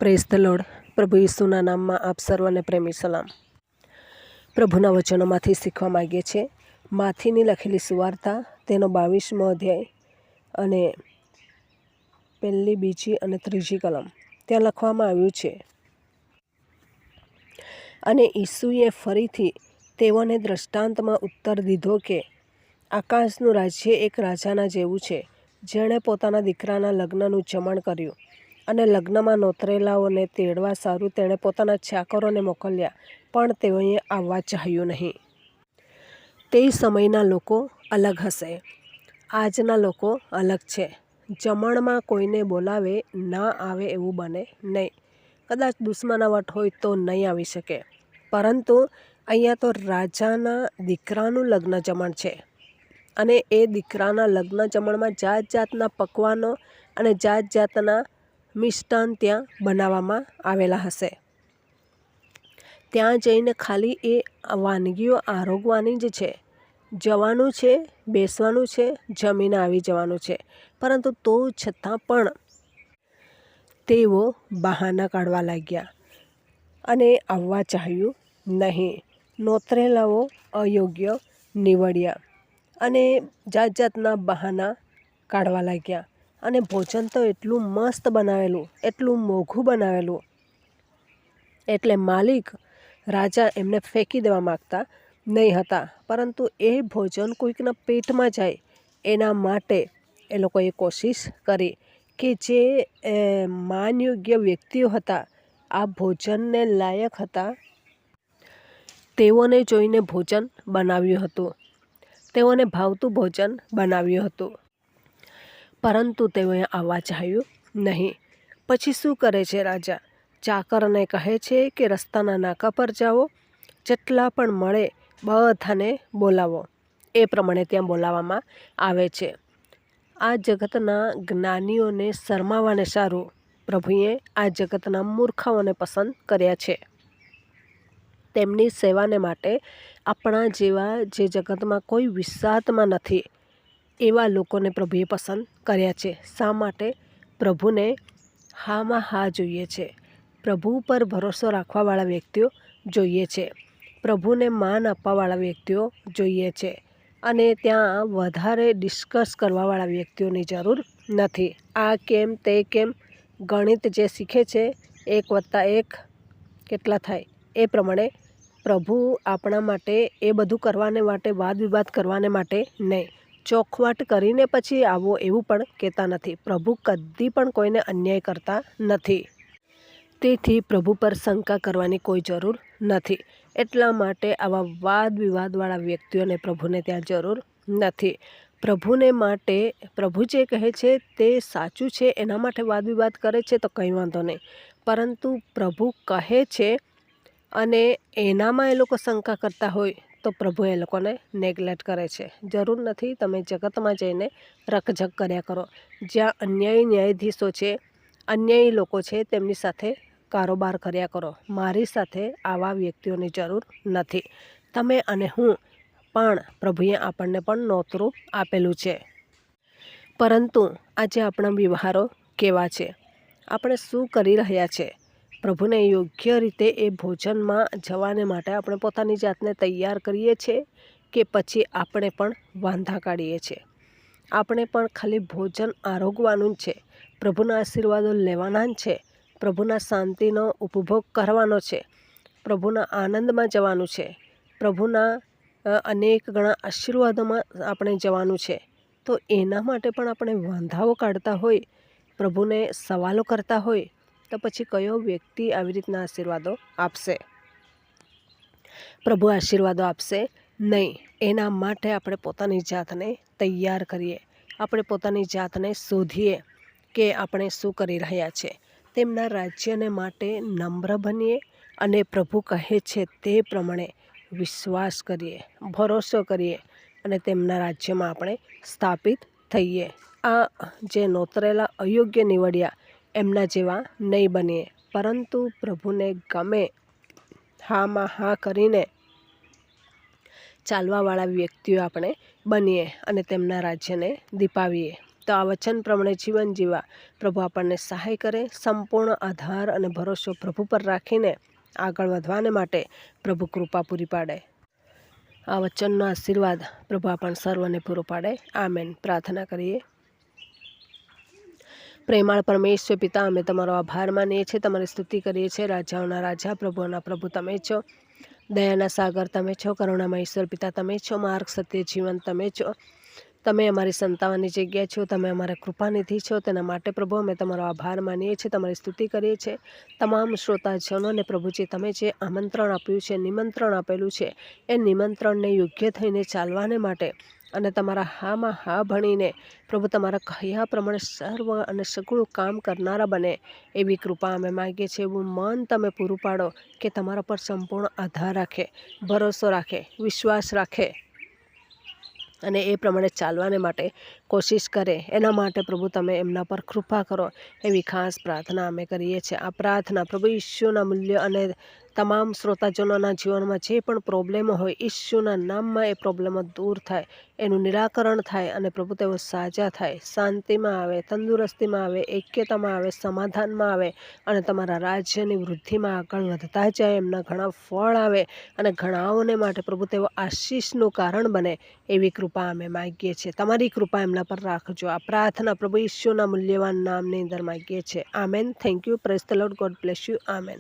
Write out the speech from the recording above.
Praise the lord. પ્રભુ ઈસુના નામમાં આપ સર્વને પ્રેમી સલામ. પ્રભુના વચનોમાંથી શીખવા માગીએ છીએ. માથીની લખેલી સુવાર્તા તેનો 22મો અધ્યાય અને 1, 2 અને 3 કલમ. ત્યાં લખવામાં આવ્યું છે, અને ઈસુએ ફરીથી તેઓને દ્રષ્ટાંતમાં ઉત્તર દીધો કે આકાશનું રાજ્ય એક રાજાના જેવું છે, જેણે પોતાના દીકરાના લગ્નનું જમણ કર્યું. અને લગ્નમાં નોતરેલાઓને તેડવા સારું તેણે પોતાના ચાકરોને મોકલ્યા, પણ તેઓએ આવવા ચાહ્યું નહીં. તે સમયના લોકો અલગ હશે, આજના લોકો અલગ છે. જમણમાં કોઈને બોલાવે ના આવે એવું બને નહીં. કદાચ દુશ્મનાવટ હોય તો નહીં આવી શકે, પરંતુ અહીંયા તો રાજાના દીકરાનું લગ્ન જમણ છે. અને એ દીકરાના લગ્ન જમણમાં જાત જાતના પકવાનો અને જાત જાતના મિષ્ટાન ત્યાં બનાવવામાં આવેલા હશે. ત્યાં જઈને ખાલી એ વાનગીઓ આરોગવાની જ છે. જવાનું છે, બેસવાનું છે, જમીને આવી જવાનું છે. પરંતુ તો છતાં પણ તેઓ બહાના કાઢવા લાગ્યા અને આવવા ચાહ્યું નહીં. નોતરેલાઓ અયોગ્ય નીવડ્યા અને જાત જાતના બહાના કાઢવા લાગ્યા. અને ભોજન તો એટલું મસ્ત બનાવેલું, એટલું મોંઘું બનાવેલું, એટલે માલિક રાજા એમને ફેંકી દેવા માગતા નહીં હતા. પરંતુ એ ભોજન કોઈકના પેટમાં જાય એના માટે એ લોકોએ કોશિશ કરી કે જે માનયોગ્ય વ્યક્તિઓ હતા, આ ભોજનને લાયક હતા, તેઓને જોઈને ભોજન બનાવ્યું હતું, તેઓને ભાવતું ભોજન બનાવ્યું હતું. પરંતુ તેઓએ આવવા ચાહ્યું નહીં. પછી શું કરે છે રાજા? ચાકરને કહે છે કે રસ્તાના નાકા પર જાઓ, જેટલા પણ મળે બધાને બોલાવો. એ પ્રમાણે ત્યાં બોલાવવામાં આવે છે. આ જગતના જ્ઞાનીઓને શરમાવાને સારું પ્રભુએ આ જગતના મૂર્ખાઓને પસંદ કર્યા છે. તેમની સેવાને માટે આપણા જેવા જે જગતમાં કોઈ વિશ્વાસમાં નથી એવા લોકોને પ્રભુએ પસંદ કર્યા છે. શા માટે? પ્રભુને હામાં હા જોઈએ છે. પ્રભુ પર ભરોસો રાખવાવાળા વ્યક્તિઓ જોઈએ છે. પ્રભુને માન આપવાવાળા વ્યક્તિઓ જોઈએ છે. અને ત્યાં વધારે ડિસ્કસ કરવાવાળા વ્યક્તિઓની જરૂર નથી. આ કેમ, તે કેમ, ગણિત જે શીખે છે 1+1 કેટલા થાય એ પ્રમાણે પ્રભુ આપણા માટે એ બધું કરવાને માટે, વાદ વિવાદ કરવાને માટે નહીં. ચોખવટ કરીને પછી આવો એવું પણ કહેતા નથી. પ્રભુ કદી પણ કોઈને અન્યાય કરતા નથી. તેથી પ્રભુ પર શંકા કરવાની કોઈ જરૂર નથી. એટલા માટે આવા વાદ વિવાદવાળા વ્યક્તિઓને પ્રભુને ત્યાં જરૂર નથી. પ્રભુને માટે પ્રભુ જે કહે છે તે સાચું છે, એના માટે વાદ વિવાદ કરે છે તો કંઈ વાંધો નહીં. પરંતુ પ્રભુ કહે છે અને એનામાં એ લોકો શંકા કરતા હોય તો પ્રભુ એ લોકોને નેગ્લેક્ટ કરે છે. જરૂર નથી તમે જગતમાં જઈને રકઝક કર્યા કરો. જ્યાં અન્યાયી ન્યાયાધીશો છે, અન્યાયી લોકો છે, તેમની સાથે કારોબાર કર્યા કરો. મારી સાથે આવા વ્યક્તિઓની જરૂર નથી. તમે અને હું પણ પ્રભુએ આપણને પણ નોતરું આપેલું છે. પરંતુ આજે આપણા વ્યવહારો કેવા છે? આપણે શું કરી રહ્યા છે? પ્રભુને યોગ્ય રીતે એ ભોજનમાં જવાને માટે આપણે પોતાની જાતને તૈયાર કરીએ છીએ કે પછી આપણે પણ વાંધા કાઢીએ છીએ? આપણે પણ ખાલી ભોજન આરોગવાનું જ છે, પ્રભુના આશીર્વાદો લેવાના જ છે, પ્રભુના શાંતિનો ઉપભોગ કરવાનો છે, પ્રભુના આનંદમાં જવાનું છે, પ્રભુના અનેક ગણા આશીર્વાદોમાં આપણે જવાનું છે. તો એના માટે પણ આપણે વાંધાઓ કાઢતા હોય, પ્રભુને સવાલો કરતા હોય, તો પછી કયો વ્યક્તિ આવી રીતના આશીર્વાદો આપશે? પ્રભુ આશીર્વાદો આપશે નહીં. એના માટે આપણે પોતાની જાતને તૈયાર કરીએ. આપણે પોતાની જાતને શોધીએ કે આપણે શું કરી રહ્યા છે. તેમના રાજ્યને માટે નમ્ર બનીએ અને પ્રભુ કહે છે તે પ્રમાણે વિશ્વાસ કરીએ, ભરોસો કરીએ અને તેમના રાજ્યમાં આપણે સ્થાપિત થઈએ. આ જે નોતરેલા અયોગ્ય નીવડ્યા એમના જેવા નહીં બનીએ, પરંતુ પ્રભુને ગમે હામાં હા કરીને ચાલવાવાળા વ્યક્તિઓ આપણે બનીએ અને તેમના રાજ્યને દીપાવીએ. તો આ વચન પ્રમાણે જીવન જીવવા પ્રભુ આપણને સહાય કરે, સંપૂર્ણ આધાર અને ભરોસો પ્રભુ પર રાખીને આગળ વધવાને માટે પ્રભુ કૃપા પૂરી પાડે. આ વચનનો આશીર્વાદ પ્રભુ આપણ સર્વને પૂરો પાડે. આમેન. પ્રાર્થના કરીએ. પ્રેમાળ પરમેશ્વર પિતા, અમે તમારો આભાર માનીએ છીએ, તમારી સ્તુતિ કરીએ છીએ. રાજાઓના રાજા, પ્રભુઓના પ્રભુ તમે છો, દયાના સાગર તમે છો, કરુણામય ઈશ્વર પિતા તમે છો, માર્ગ, સત્ય, જીવન તમે છો. તમે અમારી સંતાવાની જગ્યા છો, તમે અમારા કૃપાનિધિ છો. તેના માટે પ્રભુ અમે તમારો આભાર માનીએ છીએ, તમારી સ્તુતિ કરીએ છીએ. તમામ શ્રોતાજનોને પ્રભુજી તમે જે આમંત્રણ આપ્યું છે, નિમંત્રણ આપેલું છે, એ નિમંત્રણને યોગ્ય થઈને ચાલવાને માટે અને તમારા હામાં હા ભણીને પ્રભુ તમારા કહ્યા પ્રમાણે સર્વ અને સગળું કામ કરનારા બને એવી કૃપા અમે માગીએ છીએ. એવું મન તમે પૂરું પાડો કે તમારા પર સંપૂર્ણ આધાર રાખે, ભરોસો રાખે, વિશ્વાસ રાખે અને એ પ્રમાણે ચાલવાને માટે કોશિશ કરે. એના માટે પ્રભુ તમે એમના પર કૃપા કરો એવી ખાસ પ્રાર્થના અમે કરીએ છીએ. આ પ્રાર્થના પ્રભુ ઈશ્વરના મૂલ્ય અને તમામ શ્રોતાજનોના જીવનમાં જે પણ પ્રોબ્લેમો હોય, ઈશ્વરના નામમાં એ પ્રોબ્લેમો દૂર થાય, એનું નિરાકરણ થાય અને પ્રભુ તેઓ સાજા થાય, શાંતિમાં આવે, તંદુરસ્તીમાં આવે, ઐક્યતામાં આવે, સમાધાનમાં આવે અને તમારા રાજ્યની વૃદ્ધિમાં આગળ વધતા જાય, એમના ઘણા ફળ આવે અને ઘણાઓને માટે પ્રભુ તેઓ આશીષનું કારણ બને એવી કૃપા અમે માગીએ છીએ. તમારી કૃપા એમના પર રાખજો. આ પ્રાર્થના પ્રભુ ઈશ્વરના મૂલ્યવાન નામની અંદર માગીએ છીએ. Amen. Thank you. Praise the lord. God bless you. Amen.